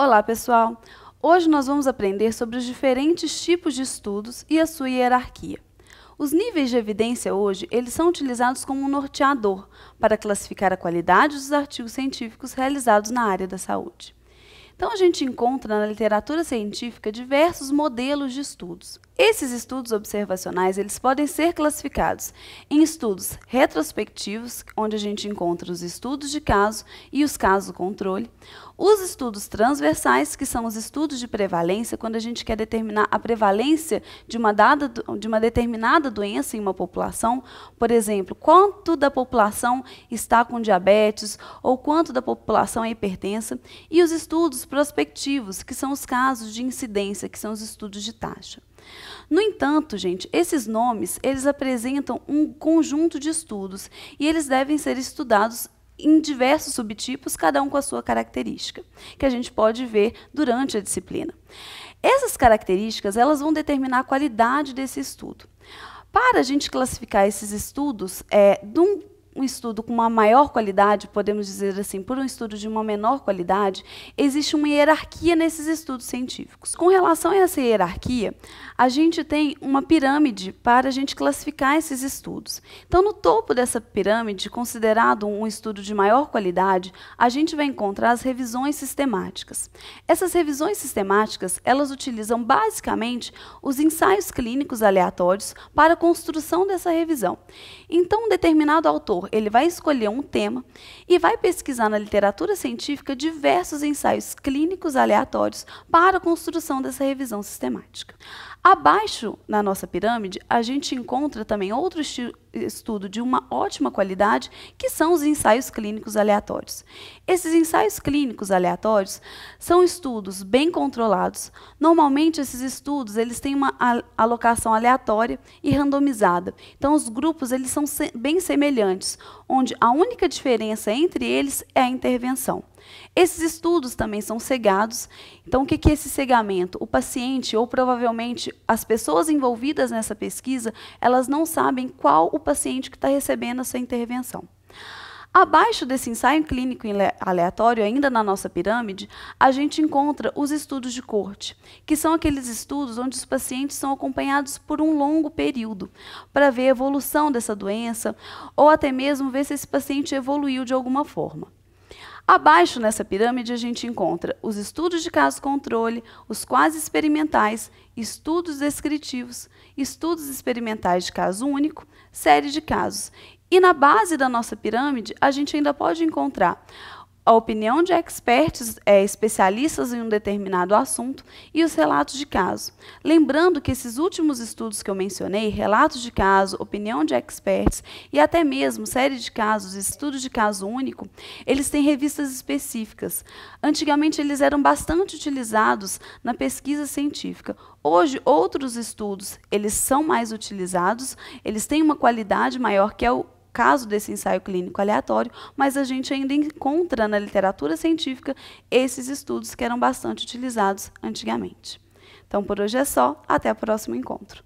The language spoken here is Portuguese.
Olá, pessoal! Hoje nós vamos aprender sobre os diferentes tipos de estudos e a sua hierarquia. Os níveis de evidência hoje, eles são utilizados como um norteador para classificar a qualidade dos artigos científicos realizados na área da saúde. Então, a gente encontra na literatura científica diversos modelos de estudos. Esses estudos observacionais, eles podem ser classificados em estudos retrospectivos, onde a gente encontra os estudos de caso e os casos-controle, os estudos transversais, que são os estudos de prevalência, quando a gente quer determinar a prevalência de uma determinada doença em uma população, por exemplo, quanto da população está com diabetes ou quanto da população é hipertensa, e os estudos prospectivos, que são os casos de incidência, que são os estudos de taxa. No entanto, gente, esses nomes, eles apresentam um conjunto de estudos e eles devem ser estudados em diversos subtipos, cada um com a sua característica, que a gente pode ver durante a disciplina. Essas características, elas vão determinar a qualidade desse estudo. Para a gente classificar esses estudos, um estudo com uma maior qualidade, podemos dizer assim, por um estudo de uma menor qualidade, existe uma hierarquia nesses estudos científicos. Com relação a essa hierarquia, a gente tem uma pirâmide para a gente classificar esses estudos. Então, no topo dessa pirâmide, considerado um estudo de maior qualidade, a gente vai encontrar as revisões sistemáticas. Essas revisões sistemáticas, elas utilizam basicamente os ensaios clínicos aleatórios para a construção dessa revisão. Então, um determinado autor ele vai escolher um tema e vai pesquisar na literatura científica diversos ensaios clínicos aleatórios para a construção dessa revisão sistemática. Abaixo, na nossa pirâmide, a gente encontra também outro estudo de uma ótima qualidade, que são os ensaios clínicos aleatórios. Esses ensaios clínicos aleatórios são estudos bem controlados. Normalmente, esses estudos eles têm uma alocação aleatória e randomizada. Então, os grupos eles são bem semelhantes, onde a única diferença entre eles é a intervenção. Esses estudos também são cegados. Então, o que é esse cegamento? O paciente, ou provavelmente as pessoas envolvidas nessa pesquisa, elas não sabem qual o paciente que está recebendo essa intervenção. Abaixo desse ensaio clínico aleatório, ainda na nossa pirâmide, a gente encontra os estudos de corte, que são aqueles estudos onde os pacientes são acompanhados por um longo período, para ver a evolução dessa doença, ou até mesmo ver se esse paciente evoluiu de alguma forma. Abaixo nessa pirâmide a gente encontra os estudos de caso-controle, os quase experimentais, estudos descritivos, estudos experimentais de caso único, série de casos. E na base da nossa pirâmide a gente ainda pode encontrar a opinião de experts, especialistas em um determinado assunto, e os relatos de caso. Lembrando que esses últimos estudos que eu mencionei, relatos de caso, opinião de experts e até mesmo série de casos, estudos de caso único, eles têm revistas específicas. Antigamente eles eram bastante utilizados na pesquisa científica. Hoje, outros estudos, eles são mais utilizados, eles têm uma qualidade maior, que é o caso desse ensaio clínico aleatório, mas a gente ainda encontra na literatura científica esses estudos que eram bastante utilizados antigamente. Então, por hoje é só. Até o próximo encontro.